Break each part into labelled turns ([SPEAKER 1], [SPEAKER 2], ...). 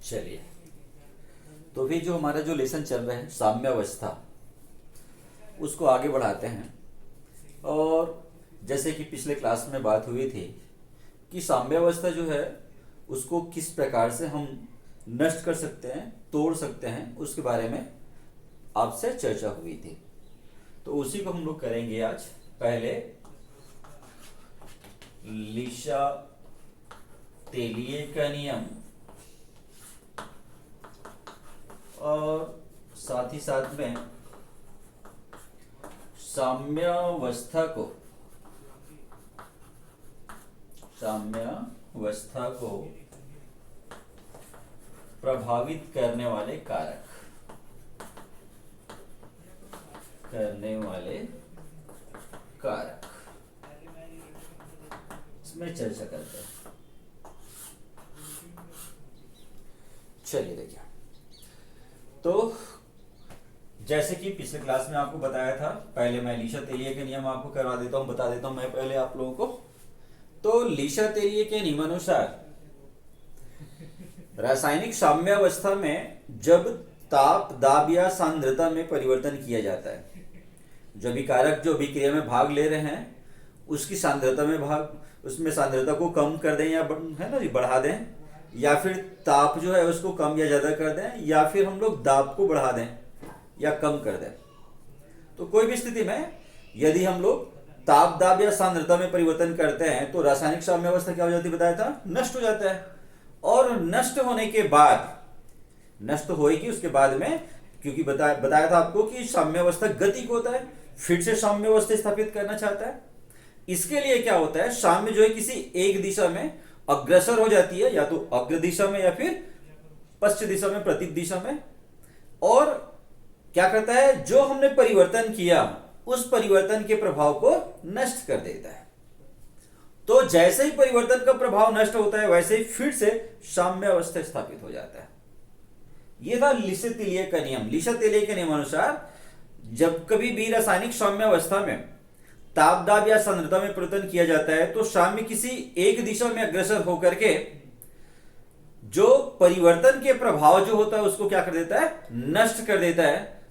[SPEAKER 1] चलिए, तो भी जो हमारा जो लेसन चल रहा है साम्यावस्था, उसको आगे बढ़ाते हैं। और जैसे कि पिछले क्लास में बात हुई थी कि साम्यावस्था जो है उसको किस प्रकार से हम नष्ट कर सकते हैं, तोड़ सकते हैं, उसके बारे में आपसे चर्चा हुई थी। तो उसी को हम लोग करेंगे आज। पहले लीशा तेलिए का नियम और साथ ही साथ में साम्यावस्था को प्रभावित करने वाले कारक इसमें चर्चा करते हैं। चलिए देखिए, तो जैसे कि पिछले क्लास में आपको बताया था, पहले मैं लीशा तेलिए के नियम आपको करवा देता हूं, बता देता हूं मैं पहले आप लोगों को। तो लीशा तेलिए के नियमानुसार रासायनिक साम्यावस्था में जब ताप, दाब या सांद्रता में परिवर्तन किया जाता है, जो भी कारक जो अभिक्रिया में भाग ले रहे हैं उसकी सांद्रता में उसमें सांद्रता को कम कर दें या है ना बढ़ा दें, या फिर ताप जो है उसको कम या ज्यादा कर दें, या फिर हम लोग दाब को बढ़ा दें या कम कर दें। तो कोई भी स्थिति में यदि हम लोग ताप, दाब या सांद्रता में परिवर्तन करते हैं तो रासायनिक साम्यावस्था क्या हो जाती है, बताया था, नष्ट हो जाता है। और नष्ट होने के बाद, नष्ट होएगी उसके बाद में, क्योंकि बताया था आपको कि साम्यावस्था गति को होता है, फिर से साम्यावस्था स्थापित करना चाहता है। इसके लिए क्या होता है, साम्य जो है किसी एक दिशा में अग्रसर हो जाती है, या तो अग्र दिशा में या फिर पश्चिम दिशा में, प्रतीक दिशा में। और क्या करता है, जो हमने परिवर्तन किया उस परिवर्तन के प्रभाव को नष्ट कर देता है। तो जैसे ही परिवर्तन का प्रभाव नष्ट होता है वैसे ही फिर से साम्यावस्था स्थापित हो जाता है। यह था लीशा तेलिए का नियम। लीशा तेलिए के नियम अनुसार जब कभी भी रासायनिक साम्यावस्था में ताप, दाब या सांद्रता में परिवर्तन किया जाता है तो साम्य किसी एक दिशा में अग्रसर होकर के जो परिवर्तन के प्रभाव जो होता है उसको क्या कर देता है, नष्ट कर देता है।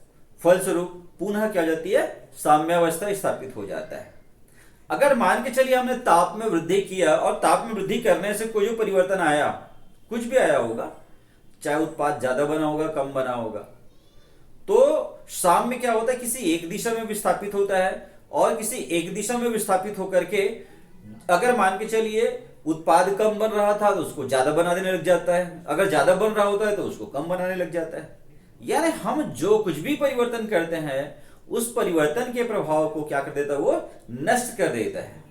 [SPEAKER 1] फलस्वरूप पुनः क्या हो जाती है, साम्यावस्था स्थापित हो जाता है। अगर मान के चलिए हमने ताप में वृद्धि किया और ताप में वृद्धि करने से कोई जो परिवर्तन आया, कुछ भी आया होगा, चाहे उत्पाद ज्यादा बना होगा, कम बना होगा, तो साम्य क्या होता है, किसी एक दिशा में विस्थापित होता है। और किसी एक दिशा में विस्थापित होकर के अगर मान के चलिए उत्पाद कम बन रहा था तो उसको ज्यादा बना देने लग जाता है, अगर ज्यादा बन रहा होता है तो उसको कम बनाने लग जाता है। यानी हम जो कुछ भी परिवर्तन करते हैं उस परिवर्तन के प्रभाव को क्या कर देता है, वो नष्ट कर देता है।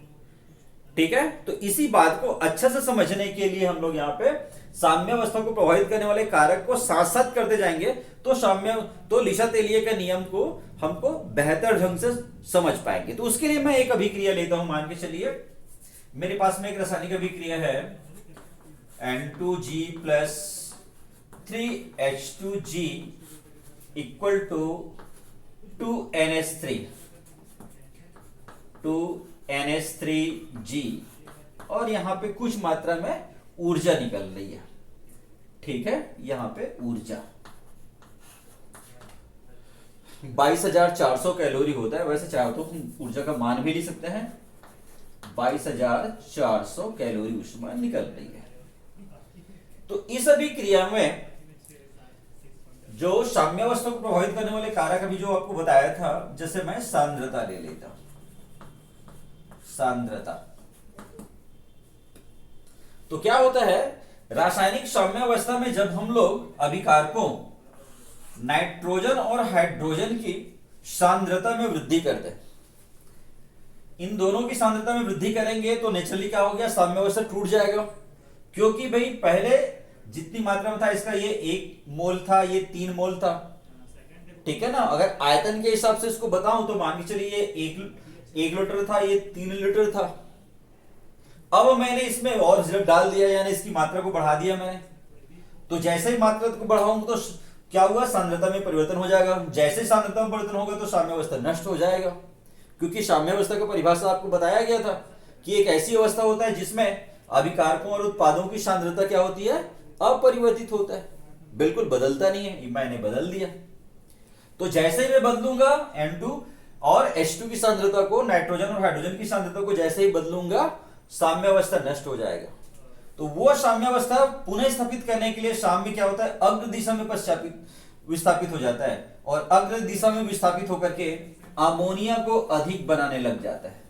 [SPEAKER 1] ठीक है, तो इसी बात को अच्छे से समझने के लिए हम लोग यहाँ पे साम्यावस्था को प्रभावित करने वाले कारक को साथ साथ करते जाएंगे तो लीशा तेलिए के नियम को हमको बेहतर ढंग से समझ पाएंगे। तो उसके लिए मैं एक अभिक्रिया लेता हूं। मान के चलिए मेरे पास में एक रासायनिक अभिक्रिया है N2G plus 3H2G equal to 2NH3G, और यहां पे कुछ मात्रा में ऊर्जा निकल रही है। ठीक है, यहां पे ऊर्जा 22,400 कैलोरी होता है। वैसे चाहे तो हम ऊर्जा का मान भी ले सकते हैं। 22,400 कैलोरी ऊष्मा निकल रही है। तो इस अभिक्रिया में जो साम्यावस्था को प्रभावित करने वाले कारक अभी जो आपको बताया था, जैसे मैं सांद्रता ले लेता हूं। सांद्रता तो क्या होता है, रासायनिक साम्यावस्था में जब हम लोग अभिकारकों नाइट्रोजन और हाइड्रोजन की सांद्रता में वृद्धि करते हैं, इन दोनों की सांद्रता में वृद्धि करेंगे तो नेचुरली क्या हो गया, साम्यावस्था टूट जाएगा। क्योंकि भाई पहले जितनी मात्रा में था इसका ये 1 मोल था, ये 3 मोल था। ठीक है ना, अगर आयतन के हिसाब से इसको बताऊं तो मान के चलिए ये 1 लीटर था, ये 3 लीटर था। अब मैंने इसमें और जीरो डाल दिया, यानी इसकी मात्रा को बढ़ा दिया मैंने। तो जैसे ही मात्रा को बढ़ाऊंगा तो क्या हुआ, सांद्रता में परिवर्तन हो जाएगा। जैसे सांद्रता में परिवर्तन होगा तो साम्यावस्था नष्ट हो जाएगा। क्योंकि साम्यावस्था का परिभाषा आपको बताया गया था कि एक ऐसी अवस्था होता है जिसमें अभिकारकों और उत्पादों की सांद्रता क्या होती है, अपरिवर्तित होता है। बिल्कुल बदलता नहीं है, मैंने बदल दिया। तो जैसे ही मैं बदलूंगा N2 और H2 की सांद्रता को, नाइट्रोजन और हाइड्रोजन की सांद्रता को जैसे ही बदलूंगा, साम्यावस्था नष्ट हो जाएगा। तो वो साम्यावस्था पुनः स्थापित करने के लिए साम्य क्या होता है, अग्र दिशा में विस्थापित हो जाता है, और अग्र दिशा में विस्थापित होकर के अमोनिया को अधिक बनाने लग जाता है।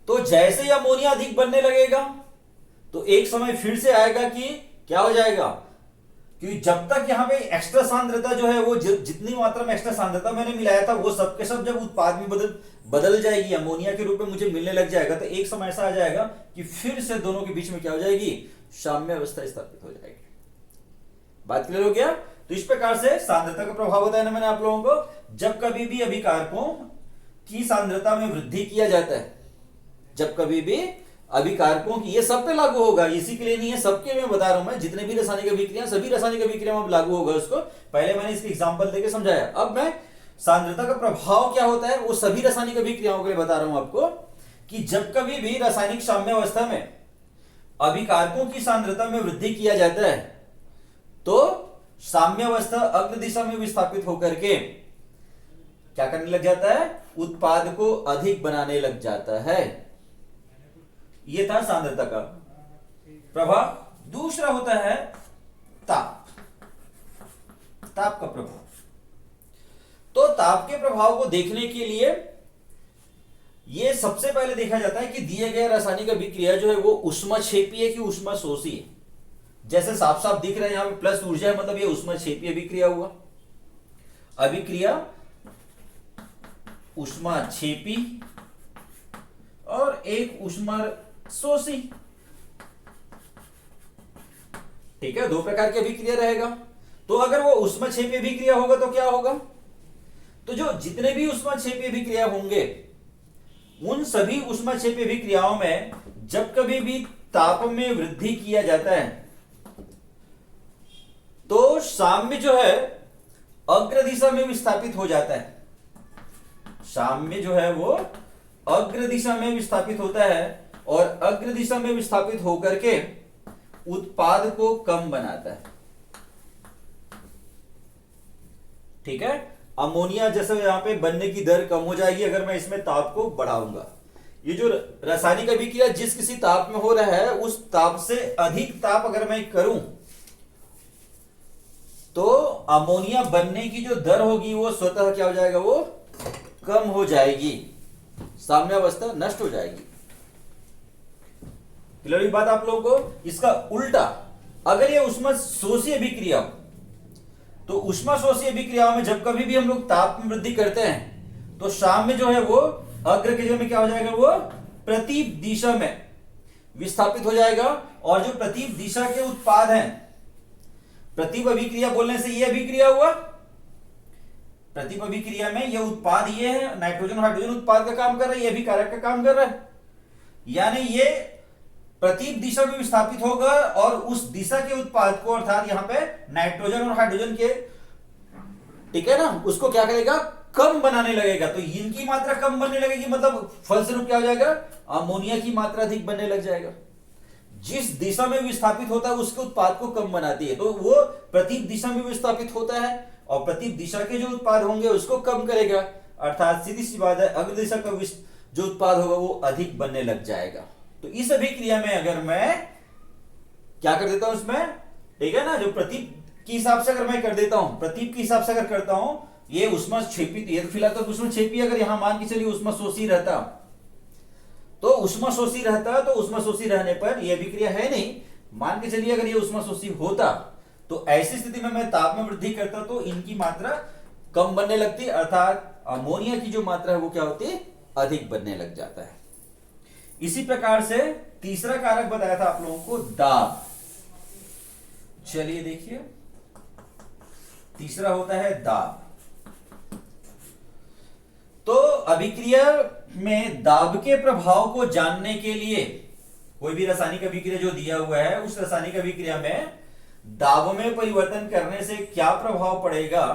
[SPEAKER 1] तो जैसे ही अमोनिया अधिक बनने लगेगा तो एक समय फिर से आएगा कि क्या हो जाएगा, क्योंकि जब तक यहां पे एक्स्ट्रा सांद्रता जो है वो जितनी मात्रा में एक्स्ट्रा सांद्रता मैंने मिलाया था वो सब के सब जब उत्पाद में बदल जाएगी, अमोनिया के रूप में मुझे मिलने लग जाएगा, तो एक समय ऐसा आ जाएगा कि फिर से दोनों के बीच में क्या हो जाएगी, साम्य अवस्था स्थापित हो जाएगी। बात क्लियर हो गया। तो इस प्रकार से सांद्रता का प्रभाव बताया ना मैंने आप लोगों को। जब कभी भी अभिकारकों की सांद्रता में वृद्धि किया जाता है, जब कभी भी अभिकारकों की, ये सब पे लागू होगा, इसी के लिए नहीं है, सबके मैं बता रहा हूं, मैं जितने भी रासायनिक अभिक्रिया, सभी रासायनिक अभिक्रिया में लागू होगा उसको। पहले मैंने इसके एग्जांपल देके समझाया, अब मैं सांद्रता का प्रभाव क्या होता है वो सभी रासायनिक अभिक्रियाओं के लिए बता रहा हूं आपको, कि जब कभी भी रासायनिक साम्यावस्था में अभिकारकों की सांद्रता में वृद्धि किया जाता है तो साम्यावस्था अग्र दिशा में विस्थापित होकर के क्या करने लग जाता है, उत्पाद को अधिक बनाने लग जाता है। यह था सांद्रता का प्रभाव। दूसरा होता है ताप, ताप का प्रभाव। तो ताप के प्रभाव को देखने के लिए यह सबसे पहले देखा जाता है कि दिए गए रासायनिक अभिक्रिया जो है वो ऊष्माक्षेपी है कि ऊष्माशोषी है। जैसे साफ साफ दिख रहा है यहां पे प्लस ऊर्जा है, मतलब ये ऊष्माक्षेपी अभिक्रिया हुआ। अभिक्रिया ऊष्माक्षेपी और एक ऊष्माशोषी, ठीक है, दो प्रकार की अभिक्रिया रहेगा। तो अगर वो ऊष्माक्षेपी अभिक्रिया होगा तो क्या होगा, तो जो जितने भी ऊष्माक्षेपी अभिक्रिया होंगे उन सभी ऊष्माक्षेपी अभिक्रियाओं में जब कभी भी ताप में वृद्धि किया जाता है तो साम्य जो है अग्र दिशा में विस्थापित हो जाता है। साम्य जो है वो अग्र दिशा में विस्थापित होता है और अग्र दिशा में विस्थापित होकर के उत्पाद को कम बनाता है। ठीक है, अमोनिया जैसे यहां पे बनने की दर कम हो जाएगी अगर मैं इसमें ताप को बढ़ाऊंगा। ये जो रासायनिक अभिक्रिया जिस किसी ताप में हो रहा है उस ताप से अधिक ताप अगर मैं करूं तो अमोनिया बनने की जो दर होगी वो स्वतः क्या हो जाएगा, वो कम हो जाएगी, साम्यावस्था नष्ट हो जाएगी। क्लियर बात आप लोगों को। इसका उल्टा अगर ये ऊष्माशोषी अभिक्रिया हो तो ऊष्माशोषी अभिक्रियाओं में जब कभी भी हम लोग ताप में वृद्धि करते हैं तो साम्य जो है वो अग्र के जगह में क्या हो जाएगा, वो प्रतीप दिशा में विस्थापित हो जाएगा। और जो प्रतीप दिशा के उत्पाद हैं, प्रतीप अभिक्रिया बोलने से ये अभिक्रिया हुआ, प्रतीप अभिक्रिया में ये उत्पाद ये है, नाइट्रोजन हाइड्रोजन उत्पाद का काम कर रहा है, ये अभिकारक का काम कर रहा है, यानी ये प्रतीप दिशा में विस्थापित होगा और उस दिशा के उत्पाद को, अर्थात यहां पे नाइट्रोजन और हाइड्रोजन के, ठीक है ना, उसको क्या करेगा, कम बनाने लगेगा। तो इनकी मात्रा कम बनने लगेगी, मतलब फलस्वरूप क्या हो जाएगा, अमोनिया की मात्रा अधिक बनने लग जाएगा। जिस दिशा में विस्थापित होता है उसके उत्पाद को कम बनाती है, तो वो प्रतीप दिशा में विस्थापित होता है और प्रतीप दिशा के जो उत्पाद होंगे उसको कम करेगा। अर्थात सीधी सी बात है, अग्र दिशा का जो उत्पाद होगा वो अधिक बनने लग जाएगा। तो इस अभिक्रिया में अगर मैं क्या कर देता हूं इसमें, ठीक है ना, जो प्रतीप के हिसाब से अगर मैं कर देता हूं, प्रतीप के हिसाब से अगर करता हूं, ये ऊष्माक्षेपी, ये फिलहाल तो ऊष्माक्षेपी, अगर यहां मान के चलिए ऊष्माशोषी रहता तो ऊष्माशोषी रहता, तो ऊष्माशोषी रहने पर यह अभिक्रिया है नहीं, मान के चलिए अगर ये ऊष्माशोषी होता तो ऐसी स्थिति में मैं ताप में वृद्धि करता तो इनकी मात्रा कम बनने लगती, अर्थात अमोनिया की जो मात्रा है वो क्या होती, अधिक बनने लग जाता है। इसी प्रकार से तीसरा कारक बताया था आप लोगों को, दाब। चलिए देखिए, तीसरा होता है दाब। तो अभिक्रिया में दाब के प्रभाव को जानने के लिए कोई भी रासायनिक अभिक्रिया जो दिया हुआ है उस रासायनिक अभिक्रिया में दाब में परिवर्तन करने से क्या प्रभाव पड़ेगा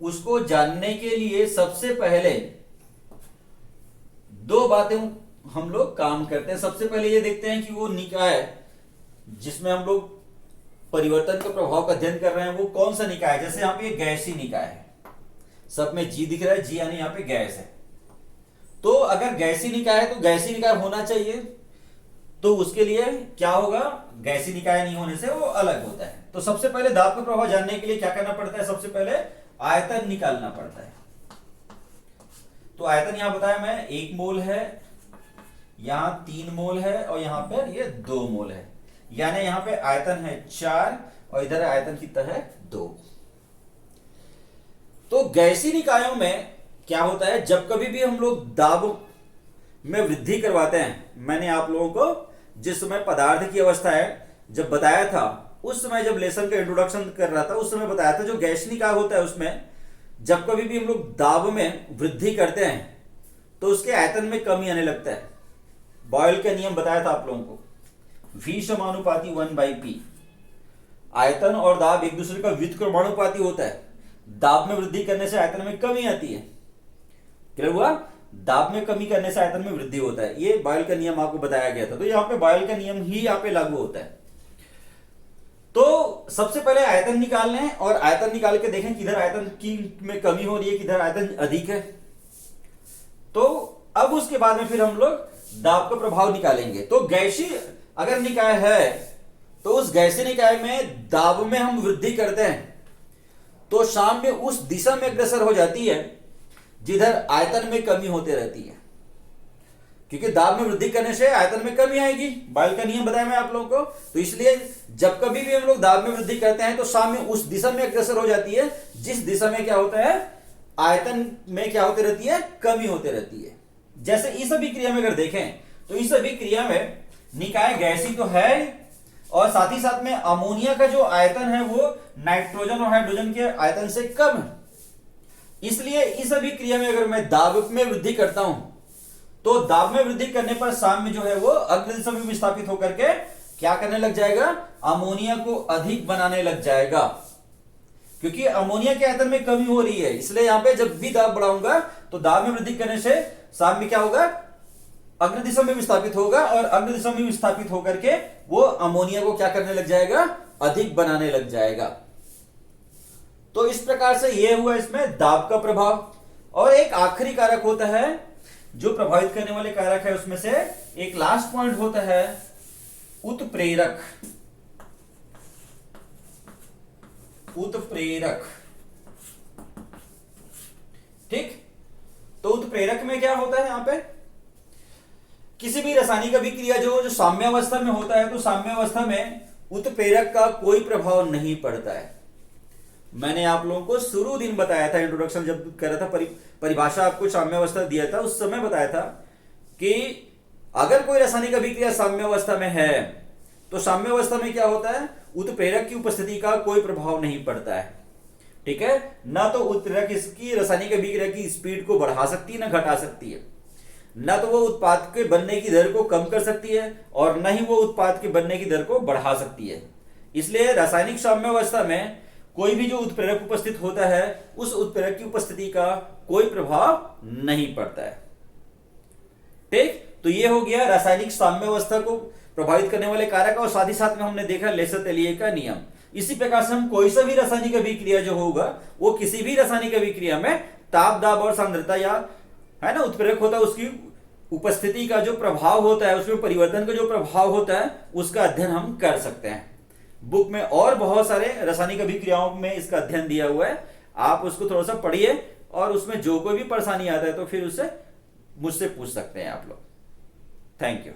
[SPEAKER 1] उसको जानने के लिए सबसे पहले दो बातें हम लोग काम करते हैं। सबसे पहले ये देखते हैं कि वो निकाय जिसमें हम लोग परिवर्तन के प्रभाव का अध्ययन कर रहे हैं वो कौन सा निकाय है। जैसे यहाँ पे गैसीय निकाय है, सब में जी दिख रहा है, जी यानी यहाँ पे गैस है। तो अगर गैसीय निकाय है तो गैसीय निकाय होना चाहिए, तो उसके लिए क्या होगा, गैसीय निकाय नहीं होने से वो अलग होता है। तो सबसे पहले दाब का प्रभाव जानने के लिए क्या करना पड़ता है, सबसे पहले आयतन निकालना पड़ता है। तो आयतन यहां बताया मैं 1 मोल है, यहां 3 मोल है और यहां पर ये 2 मोल है, यानी यहां पे आयतन है 4 और इधर आयतन कितना है 2। तो गैसीय निकायों में क्या होता है, जब कभी भी हम लोग दाब में वृद्धि करवाते हैं, मैंने आप लोगों को जिस समय पदार्थ की अवस्था है जब बताया था, उस समय जब लेसन का इंट्रोडक्शन कर रहा था उस समय बताया था, जो गैसीय निकाय होता है उसमें जब कभी भी हम लोग दाब में वृद्धि करते हैं तो उसके आयतन में कमी आने लगता है। बॉयल का नियम बताया था आप लोगों को, V समानुपाती 1/P। आयतन और दाब एक दूसरे का व्युत्क्रमानुपाती होता है। दाब में वृद्धि करने से आयतन में कमी आती है। क्लियर हुआ, दाब में कमी करने से आयतन में वृद्धि होता है। ये बॉयल का नियम आपको बताया गया था, तो यहाँ पे बॉयल का नियम ही यहाँ पे लागू होता है। तो सबसे पहले आयतन निकाल लें और आयतन निकाल के देखें किधर आयतन की में कमी हो रही है, किधर आयतन अधिक है। तो अब उसके बाद में फिर हम लोग दाब का प्रभाव निकालेंगे। तो गैसीय अगर निकाय है तो उस गैसीय निकाय में दाब में हम वृद्धि करते हैं तो साम्य उस दिशा में अग्रसर हो जाती है जिधर आयतन में कमी होते रहती है, क्योंकि दाब में वृद्धि करने से आयतन में कमी आएगी। बॉयल का नियम बताया मैं आप लोगों को। तो इसलिए जब कभी भी हम लोग दाब में वृद्धि करते हैं तो साम्य उस दिशा में अग्रसर हो जाती है जिस दिशा में क्या होता है, आयतन में क्या होती रहती है, कमी होती रहती है। जैसे इस अभिक्रिया में अगर देखें तो इस अभिक्रिया में निकाय गैसीय तो है और साथ ही साथ में अमोनिया का जो आयतन है वो नाइट्रोजन और हाइड्रोजन के आयतन से कम है। इसलिए इस अभिक्रिया में अगर मैं दाब में वृद्धि करता हूं तो दाब में वृद्धि करने पर साम्य जो है वो अग्र दिशा में विस्थापित होकर के क्या करने लग जाएगा, अमोनिया को अधिक बनाने लग जाएगा, क्योंकि अमोनिया के आयतन में कमी हो रही है। इसलिए यहां पे जब भी दाब बढ़ाऊंगा तो दाब में वृद्धि करने से साम्य क्या होगा, अग्र दिशा में विस्थापित होगा और अग्र दिशा में विस्थापित होकर के वो अमोनिया को क्या करने लग जाएगा, अधिक बनाने लग जाएगा। तो इस प्रकार से ये हुआ इसमें दाब का प्रभाव। और एक आखिरी कारक होता है जो प्रभावित करने वाले कारक है, उसमें से एक लास्ट पॉइंट होता है उत्प्रेरक। उत्प्रेरक, ठीक। तो उत्प्रेरक में क्या होता है, यहां पे किसी भी रासायनिक अभिक्रिया जो साम्यावस्था में होता है तो साम्यावस्था में उत्प्रेरक का कोई प्रभाव नहीं पड़ता है। मैंने आप लोगों को शुरू दिन बताया था, इंट्रोडक्शन जब कर रहा था, परिभाषा आपको साम्यावस्था दिया था, उस समय बताया था कि अगर कोई रासायनिक अभिक्रिया साम्यावस्था में है तो साम्यावस्था में क्या होता है, उत्प्रेरक की उपस्थिति का कोई प्रभाव नहीं पड़ता है, ठीक है। ना तो उत्प्रेरक इसकी रासायनिक अभिक्रिया की स्पीड को बढ़ा सकती है, ना घटा सकती है, ना तो वो उत्पाद के बनने की दर को कम कर सकती है और न ही वो उत्पाद के बनने की दर को बढ़ा सकती है। इसलिए रासायनिक साम्यावस्था में कोई भी जो उत्प्रेरक उपस्थित होता है उस उत्प्रेरक की उपस्थिति का कोई प्रभाव नहीं पड़ता है, ठीक। तो ये हो गया रासायनिक साम्यावस्था को प्रभावित करने वाले कारक और साथ ही साथ में हमने देखा लेसर-तेलिये का नियम। इसी प्रकार से हम कोई सा भी रासायनिक अभिक्रिया जो होगा वो किसी भी रासायनिक अभिक्रिया में ताप, दाब और सांद्रता या है ना उत्प्रेरक होता है उसकी उपस्थिति का जो प्रभाव होता है, उसमें परिवर्तन का जो प्रभाव होता है उसका अध्ययन हम कर सकते हैं। बुक में और बहुत सारे रासायनिक अभिक्रियाओं में इसका अध्ययन दिया हुआ है, आप उसको थोड़ा सा पढ़िए और उसमें जो कोई भी परेशानी आता है तो फिर उससे मुझसे पूछ सकते हैं आप लोग। Thank you.